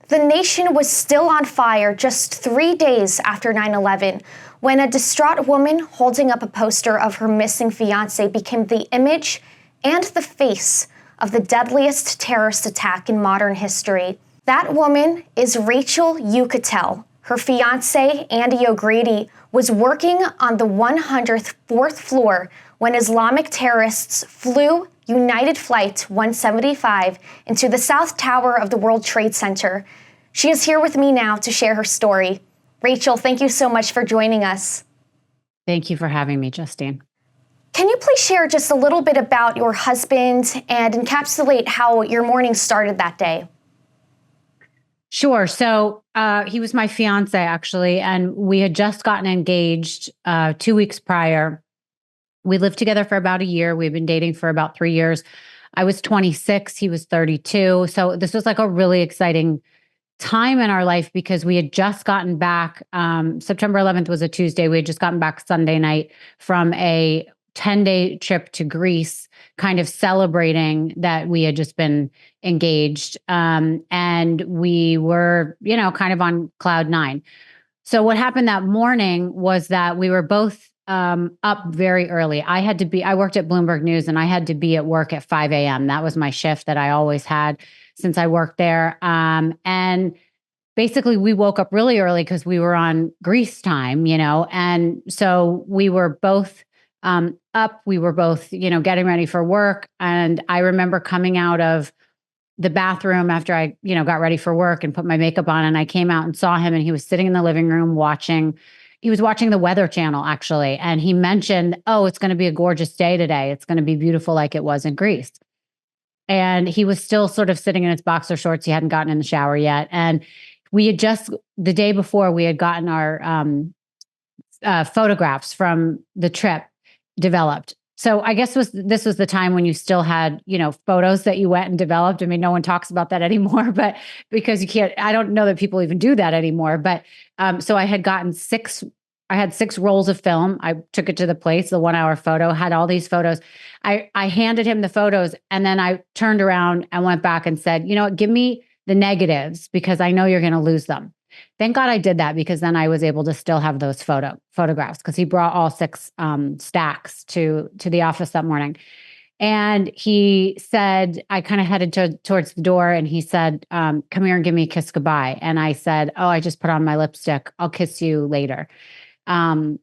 The nation was still on fire just 3 days after 9/11, when a distraught woman holding up a poster of her missing fiancé became the image and the face of the deadliest terrorist attack in modern history. That woman is Rachel Uchitel. Her fiancé, Andy O'Grady, was working on the 104th floor when Islamic terrorists flew United Flight 175 into the South Tower of the World Trade Center. She is here with me now to share her story. Rachel, thank you so much for joining us. Thank you for having me, Justine. Can you please share just a little bit about your husband and encapsulate how your morning started that day? Sure. So he was my fiance, actually, and we had just gotten engaged 2 weeks prior. We lived together for about a year. We've been dating for about 3 years. I was 26. He was 32. So this was like a really exciting time in our life because we had just gotten back. September 11th was a Tuesday. We had just gotten back Sunday night from a 10-day trip to Greece, kind of celebrating that we had just been engaged. And we were, kind of on cloud nine. So what happened that morning was that we were both up very early. I worked at Bloomberg News and I had to be at work at 5 a.m. That was my shift that I always had since I worked there. And basically we woke up really early because we were on Greece time, and so we were both up. We were both, getting ready for work. And I remember coming out of the bathroom after I, got ready for work and put my makeup on. And I came out and saw him and he was sitting in the living room he was watching the Weather Channel, actually. And he mentioned, oh, it's going to be a gorgeous day today. It's going to be beautiful like it was in Greece. And he was still sort of sitting in his boxer shorts. He hadn't gotten in the shower yet. And we had the day before, we had gotten our photographs from the trip developed. So I guess this was the time when you still had, photos that you went and developed. I mean, no one talks about that anymore, but because I don't know that people even do that anymore. But so I had gotten six rolls of film. I took it to the place, the 1 hour photo, had all these photos. I handed him the photos and then I turned around and went back and said, give me the negatives because I know you're going to lose them. Thank God I did that because then I was able to still have those photographs because he brought all 6 stacks to the office that morning. And he said, I kind of headed towards the door and he said, come here and give me a kiss goodbye. And I said, oh, I just put on my lipstick. I'll kiss you later. And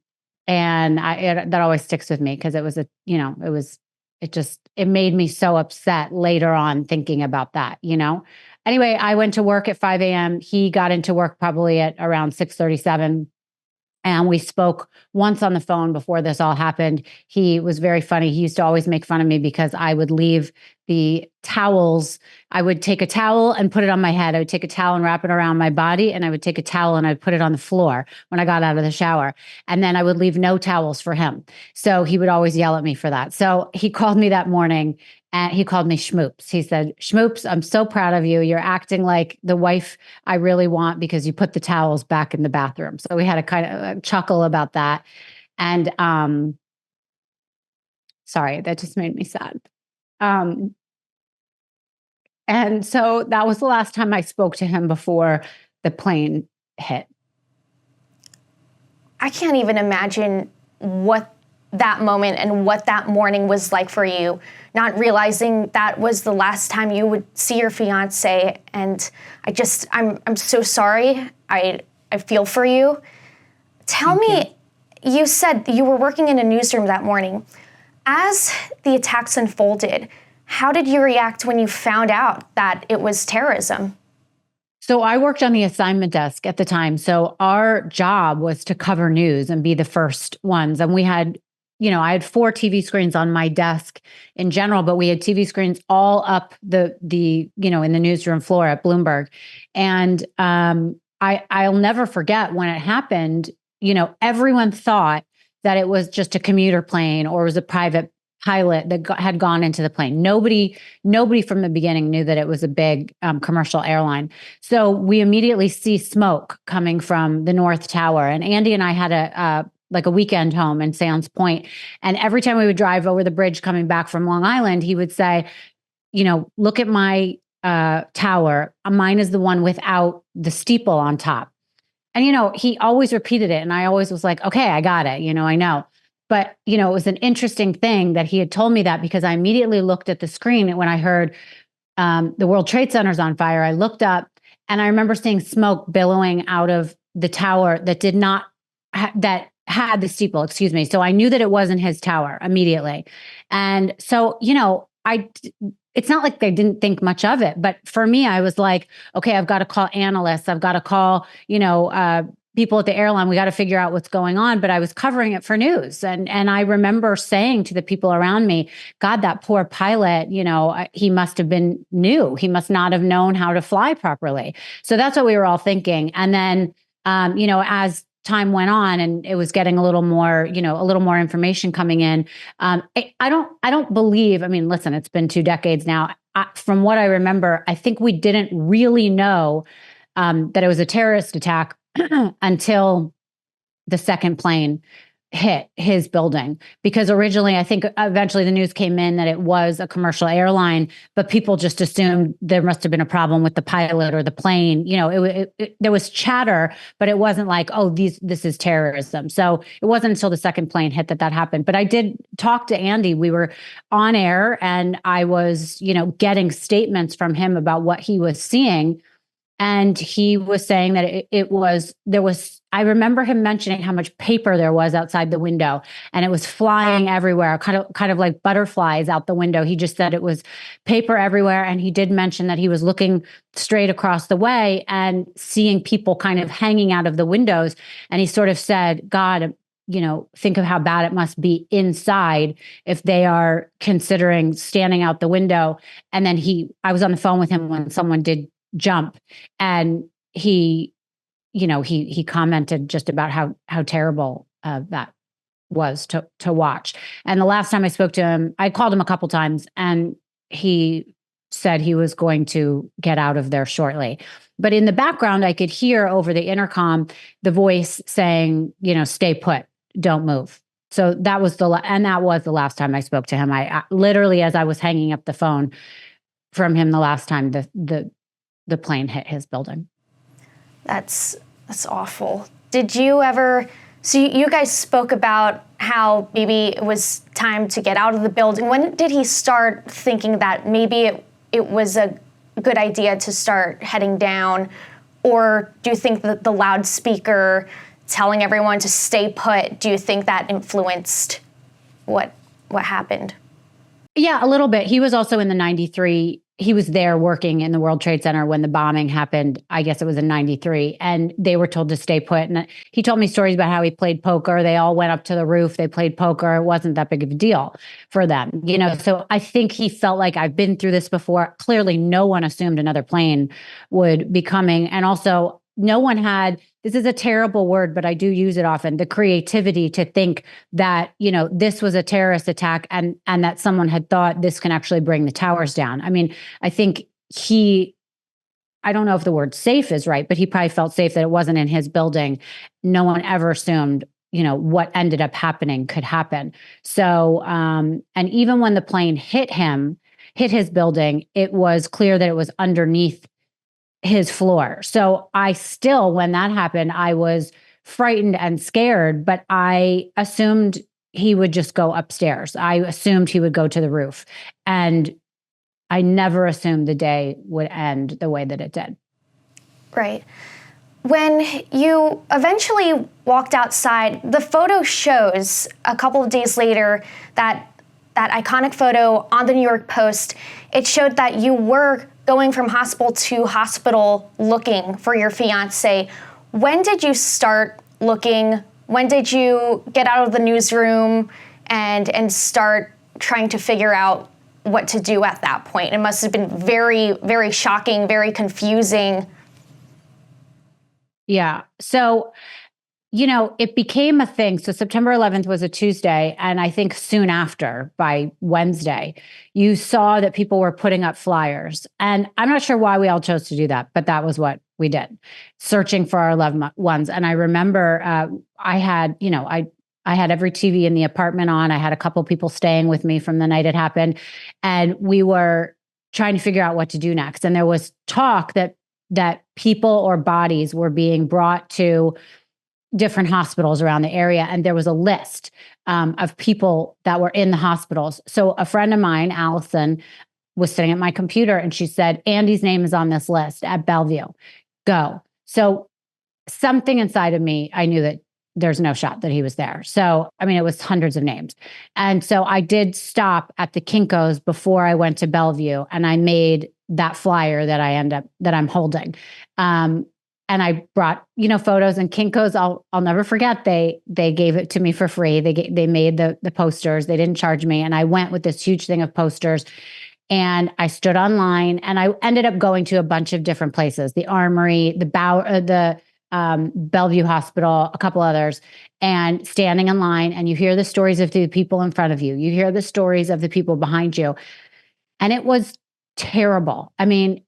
that always sticks with me because it made me so upset later on thinking about that, Anyway, I went to work at 5 a.m. He got into work probably at around 6:37. And we spoke once on the phone before this all happened. He was very funny. He used to always make fun of me because I would leave the towels. I would take a towel and put it on my head. I would take a towel and wrap it around my body. And I would take a towel and I'd put it on the floor when I got out of the shower. And then I would leave no towels for him. So he would always yell at me for that. So he called me that morning and he called me Schmoops. He said, Schmoops, I'm so proud of you. You're acting like the wife I really want because you put the towels back in the bathroom. So we had a kind of a chuckle about that. And sorry, that just made me sad. And so that was the last time I spoke to him before the plane hit. I can't even imagine what that moment and what that morning was like for you, not realizing that was the last time you would see your fiance. And I'm so sorry. I feel for you. Tell me, you said you were working in a newsroom that morning. As the attacks unfolded, how did you react when you found out that it was terrorism? So I worked on the assignment desk at the time. So our job was to cover news and be the first ones. And we had, I had 4 TV screens on my desk in general, but we had TV screens all up the in the newsroom floor at Bloomberg. And I'll never forget when it happened, everyone thought that it was just a commuter plane or it was a private pilot that had gone into the plane. Nobody from the beginning knew that it was a big commercial airline. So we immediately see smoke coming from the North Tower. And Andy and I had a weekend home in Sands Point. And every time we would drive over the bridge coming back from Long Island, he would say, look at my tower. Mine is the one without the steeple on top. And, he always repeated it. And I always was like, okay, I got it. I know. But, it was an interesting thing that he had told me that, because I immediately looked at the screen. And when I heard the World Trade Center's on fire, I looked up and I remember seeing smoke billowing out of the tower that did not, that had the steeple, excuse me. So I knew that it wasn't his tower immediately. And so, it's not like I didn't think much of it, but for me, I was like, okay, I've got to call analysts. I've got to call, people at the airline. We got to figure out what's going on. But I was covering it for news. And I remember saying to the people around me, God, that poor pilot, he must have been new. He must not have known how to fly properly. So that's what we were all thinking. And then, as time went on and it was getting a little more information coming in. I don't believe, listen, it's been 2 decades now. From what I remember, I think we didn't really know that it was a terrorist attack until the second plane hit his building, because originally, I think eventually the news came in that it was a commercial airline, but people just assumed there must have been a problem with the pilot or the plane. There was chatter, but it wasn't like, oh, this is terrorism. So it wasn't until the second plane hit that happened. But I did talk to Andy. We were on air and I was, getting statements from him about what he was seeing. And he was saying that I remember him mentioning how much paper there was outside the window, and it was flying everywhere, kind of like butterflies out the window. He just said it was paper everywhere. And he did mention that he was looking straight across the way and seeing people kind of hanging out of the windows. And he sort of said, God, think of how bad it must be inside if they are considering standing out the window. And then I was on the phone with him when someone did jump, and he commented just about how terrible that was to watch. And the last time I spoke to him, I called him a couple times, and he said he was going to get out of there shortly. But in the background, I could hear over the intercom the voice saying, stay put, don't move. So that was the last time I spoke to him. I literally, as I was hanging up the phone from him the last time, the plane hit his building. That's awful. Did you ever, so you guys spoke about how maybe it was time to get out of the building. When did he start thinking that maybe it was a good idea to start heading down? Or do you think that the loudspeaker telling everyone to stay put, do you think that influenced what happened? Yeah, a little bit. He was also in the 93. He was there working in the World Trade Center when the bombing happened. I guess it was in 93. And they were told to stay put. And he told me stories about how he played poker. They all went up to the roof. They played poker. It wasn't that big of a deal for them. So I think he felt like, I've been through this before. Clearly, no one assumed another plane would be coming. And also, no one had, this is a terrible word, but I do use it often, the creativity to think that, this was a terrorist attack and that someone had thought this can actually bring the towers down. I think I don't know if the word safe is right, but he probably felt safe that it wasn't in his building. No one ever assumed, what ended up happening could happen. So, and even when the plane hit his building, it was clear that it was underneath his floor. So I still, when that happened, I was frightened and scared, but I assumed he would just go upstairs. I assumed he would go to the roof. And I never assumed the day would end the way that it did. Right. When you eventually walked outside, the photo shows a couple of days later that iconic photo on the New York Post. It showed that you were going from hospital to hospital looking for your fiancé. When did you start looking? When did you get out of the newsroom and start trying to figure out what to do at that point? It must have been very, very shocking, very confusing. Yeah. So, it became a thing. So September 11th was a Tuesday. And I think soon after, by Wednesday, you saw that people were putting up flyers. And I'm not sure why we all chose to do that, but that was what we did, searching for our loved ones. And I remember I had every TV in the apartment on. I had a couple people staying with me from the night it happened. And we were trying to figure out what to do next. And there was talk that people or bodies were being brought to different hospitals around the area. And there was a list of people that were in the hospitals. So a friend of mine, Allison, was sitting at my computer and she said, Andy's name is on this list at Bellevue. Go. So something inside of me, I knew that there's no shot that he was there. So, I mean, it was hundreds of names. And so I did stop at the Kinko's before I went to Bellevue, and I made that flyer that I'm holding. And I brought, photos, and Kinko's, I'll never forget. They gave it to me for free. They made the posters. They didn't charge me. And I went with this huge thing of posters, and I stood online, and I ended up going to a bunch of different places, the Armory, the Bellevue Hospital, a couple others, and standing in line, and you hear the stories of the people in front of you. You hear the stories of the people behind you. And it was terrible. I mean,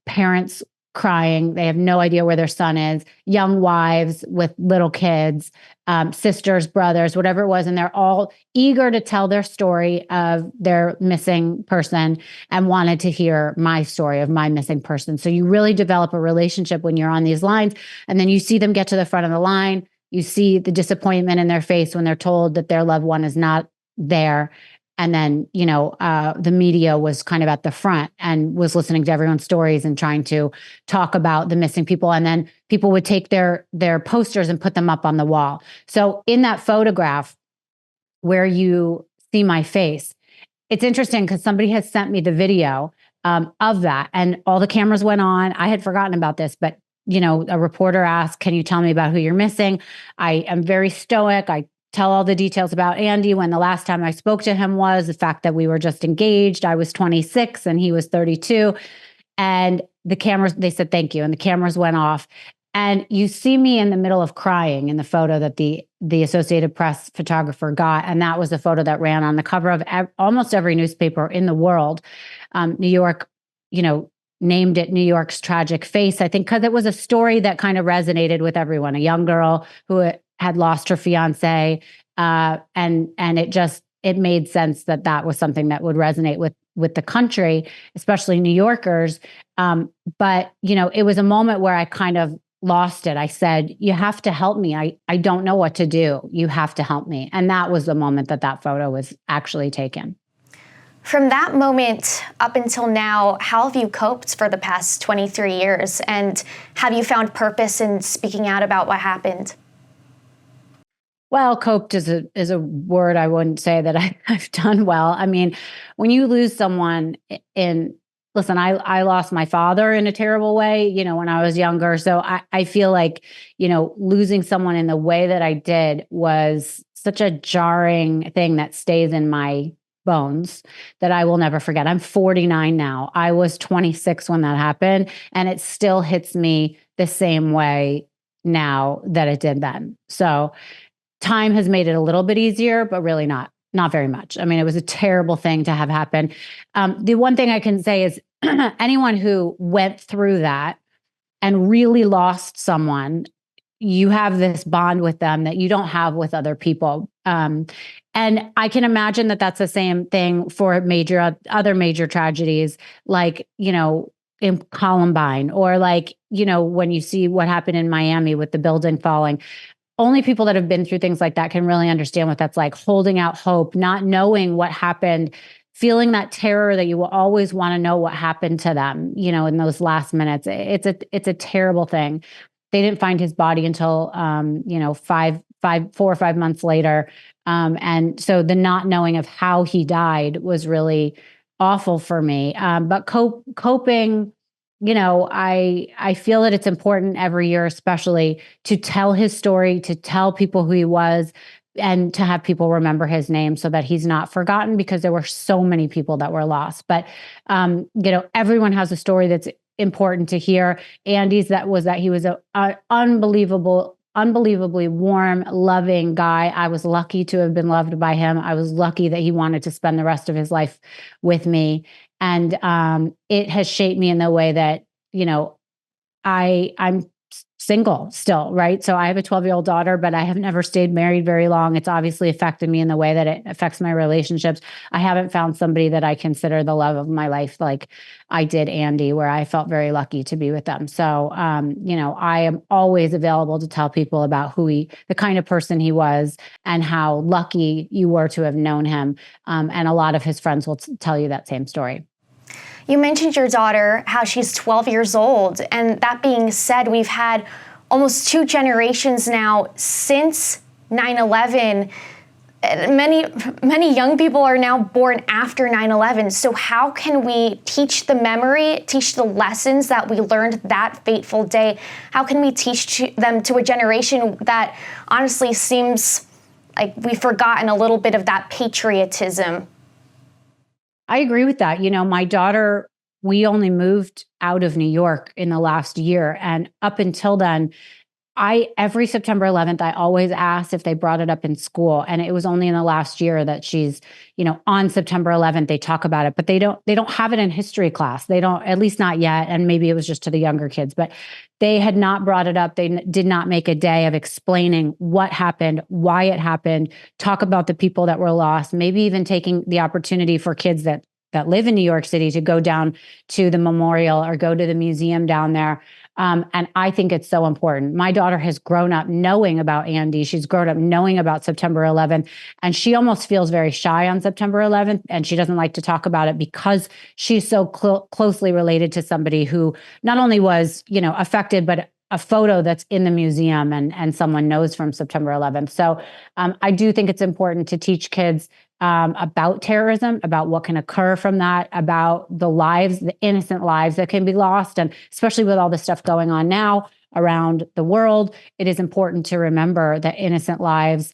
parents crying. They have no idea where their son is, young wives with little kids, sisters, brothers, whatever it was. And they're all eager to tell their story of their missing person and wanted to hear my story of my missing person. So you really develop a relationship when you're on these lines. And then you see them get to the front of the line. You see the disappointment in their face when they're told that their loved one is not there. And then, the media was kind of at the front and was listening to everyone's stories and trying to talk about the missing people. And then people would take their posters and put them up on the wall. So in that photograph where you see my face, it's interesting because somebody has sent me the video of that, and all the cameras went on. I had forgotten about this, but a reporter asked, "Can you tell me about who you're missing?" I am very stoic. I tell all the details about Andy, when the last time I spoke to him was, the fact that we were just engaged. I was 26 and he was 32. And the cameras, they said, "Thank you." And the cameras went off. And you see me in the middle of crying in the photo that the Associated Press photographer got. And that was a photo that ran on the cover of almost every newspaper in the world. New York, named it New York's Tragic Face, I think, because it was a story that kind of resonated with everyone. A young girl who had lost her fiancé, and it made sense that was something that would resonate with the country, especially New Yorkers. But it was a moment where I kind of lost it. I said, "You have to help me. I don't know what to do. You have to help me." And that was the moment that photo was actually taken. From that moment up until now, how have you coped for the past 23 years? And have you found purpose in speaking out about what happened? Well, coped is a word I wouldn't say that I've done well. I mean, when you lose someone listen, I lost my father in a terrible way, when I was younger. So I feel like, losing someone in the way that I did was such a jarring thing that stays in my bones that I will never forget. I'm 49 now. I was 26 when that happened, and it still hits me the same way now that it did then. So time has made it a little bit easier, but really not very much. I mean, it was a terrible thing to have happen. The one thing I can say is anyone who went through that and really lost someone, you have this bond with them that you don't have with other people. And I can imagine that that's the same thing for other major tragedies, like, in Columbine, or like, when you see what happened in Miami with the building falling. Only people that have been through things like that can really understand what that's like, holding out hope, not knowing what happened, feeling that terror that you will always want to know what happened to them, in those last minutes. It's a terrible thing. They didn't find his body until, 4 or 5 months later. And so the not knowing of how he died was really awful for me. But coping, I feel that it's important every year, especially, to tell his story, to tell people who he was, and to have people remember his name so that he's not forgotten, because there were so many people that were lost. But, everyone has a story that's important to hear. Andy's that he was an unbelievably warm, loving guy. I was lucky to have been loved by him. I was lucky that he wanted to spend the rest of his life with me. And it has shaped me in the way that, I'm single still, right? So I have a 12-year-old daughter, but I have never stayed married very long. It's obviously affected me in the way that it affects my relationships. I haven't found somebody that I consider the love of my life like I did Andy, where I felt very lucky to be with them. So, I am always available to tell people about the kind of person he was, and how lucky you were to have known him. And a lot of his friends will tell you that same story. You mentioned your daughter, how she's 12 years old. And that being said, we've had almost 2 generations now since 9/11. Many young people are now born after 9/11. So how can we teach the memory, teach the lessons that we learned that fateful day? How can we teach them to a generation that honestly seems like we've forgotten a little bit of that patriotism? I agree with that. My daughter, we only moved out of New York in the last year. And up until then, every September 11th, I always asked if they brought it up in school. And it was only in the last year that she's, on September 11th, they talk about it, but they don't have it in history class. They don't, at least not yet. And maybe it was just to the younger kids, but they had not brought it up. They did not make a day of explaining what happened, why it happened, talk about the people that were lost, maybe even taking the opportunity for kids that live in New York City to go down to the memorial or go to the museum down there. And I think it's so important. My daughter has grown up knowing about Andy. She's grown up knowing about September 11th, and she almost feels very shy on September 11th, and she doesn't like to talk about it because she's so closely related to somebody who not only was, affected, but a photo that's in the museum and someone knows from September 11th. So I do think it's important to teach kids about terrorism, about what can occur from that, about the innocent lives that can be lost. And especially with all the stuff going on now around the world, it is important to remember that innocent lives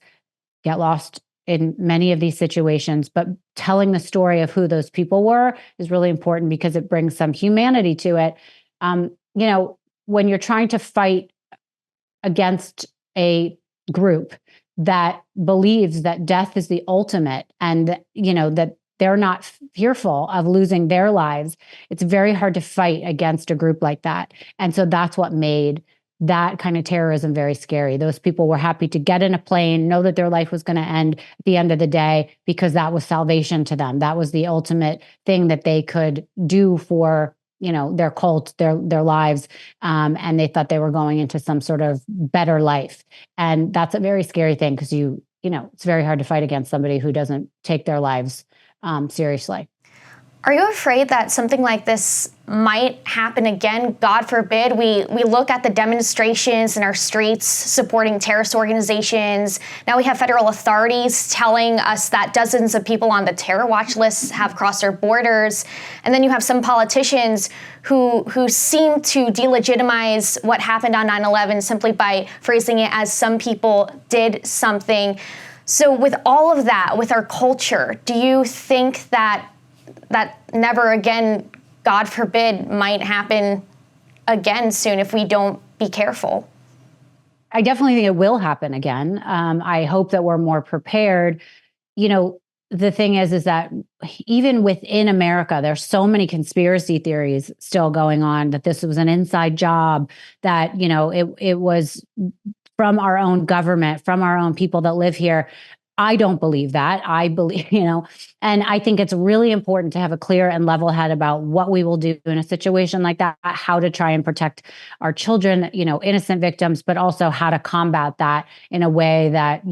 get lost in many of these situations. But telling the story of who those people were is really important because it brings some humanity to it. When you're trying to fight against a group that believes that death is the ultimate, and that they're not fearful of losing their lives, it's very hard to fight against a group like that. And so that's what made that kind of terrorism very scary. Those people were happy to get in a plane, know that their life was going to end at the end of the day, because that was salvation to them. That was the ultimate thing that they could do for their cult, their lives, and they thought they were going into some sort of better life. And that's a very scary thing, because it's very hard to fight against somebody who doesn't take their lives seriously. Are you afraid that something like this might happen again? God forbid. We look at the demonstrations in our streets supporting terrorist organizations. Now we have federal authorities telling us that dozens of people on the terror watch list have crossed our borders. And then you have some politicians who seem to delegitimize what happened on 9/11 simply by phrasing it as some people did something. So with all of that, with our culture, do you think that never again, God forbid, might happen again soon if we don't be careful? I definitely think it will happen again. I hope that we're more prepared. The thing is that even within America, there's so many conspiracy theories still going on, that this was an inside job, that, it was from our own government, from our own people that live here. I don't believe that. I believe, and I think it's really important to have a clear and level head about what we will do in a situation like that, how to try and protect our children, innocent victims, but also how to combat that in a way that,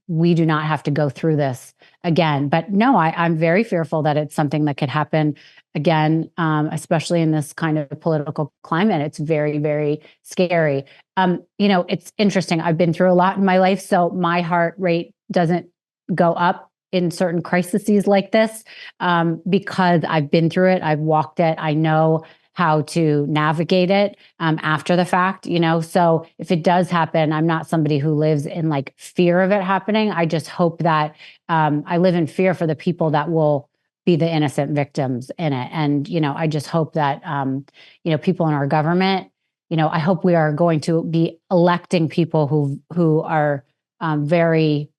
we do not have to go through this again. But no, I'm very fearful that it's something that could happen again, especially in this kind of political climate. It's very, very scary. It's interesting. I've been through a lot in my life, so my heart rate doesn't go up in certain crises like this, because I've been through it. I've walked it. I know how to navigate it after the fact, so if it does happen, I'm not somebody who lives in fear of it happening. I just hope that I live in fear for the people that will be the innocent victims in it. And, I just hope that, people in our government, I hope we are going to be electing people who are very,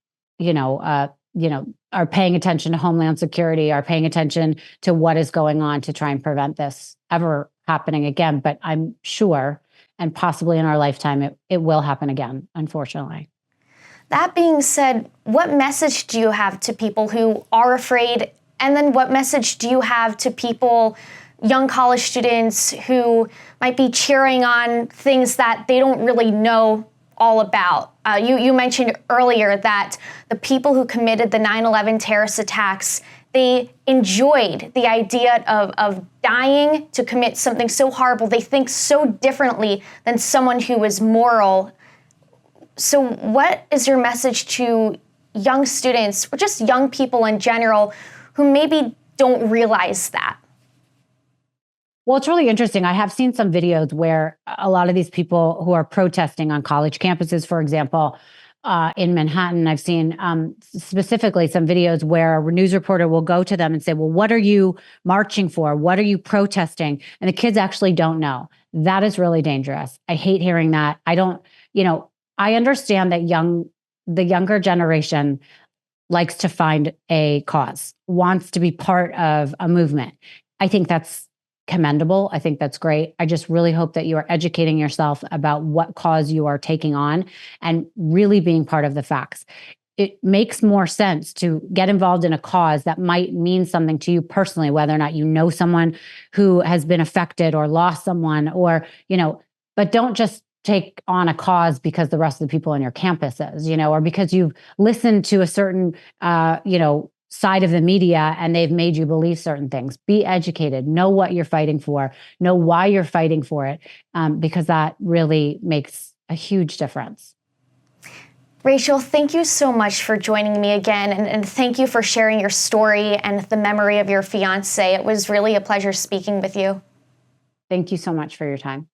are paying attention to Homeland Security, are paying attention to what is going on to try and prevent this ever happening again. But I'm sure and possibly in our lifetime, it will happen again, unfortunately. That being said, what message do you have to people who are afraid? And then what message do you have to people, young college students who might be cheering on things that they don't really know all about? You mentioned earlier that the people who committed the 9/11 terrorist attacks, they enjoyed the idea of dying to commit something so horrible. They think so differently than someone who is moral. So what is your message to young students, or just young people in general, who maybe don't realize that? Well, it's really interesting. I have seen some videos where a lot of these people who are protesting on college campuses, for example, in Manhattan, I've seen specifically some videos where a news reporter will go to them and say, well, what are you marching for? What are you protesting? And the kids actually don't know. That is really dangerous. I hate hearing that. I understand that the younger generation likes to find a cause, wants to be part of a movement. I think that's commendable. I think that's great. I just really hope that you are educating yourself about what cause you are taking on and really being part of the facts. It makes more sense to get involved in a cause that might mean something to you personally, whether or not you know someone who has been affected or lost someone, or, but don't just take on a cause because the rest of the people on your campus is, or because you've listened to a certain, side of the media and they've made you believe certain things. Be educated, know what you're fighting for, know why you're fighting for it, because that really makes a huge difference. Rachel, thank you so much for joining me again, and thank you for sharing your story and the memory of your fiancé. It was really a pleasure speaking with you. Thank you so much for your time.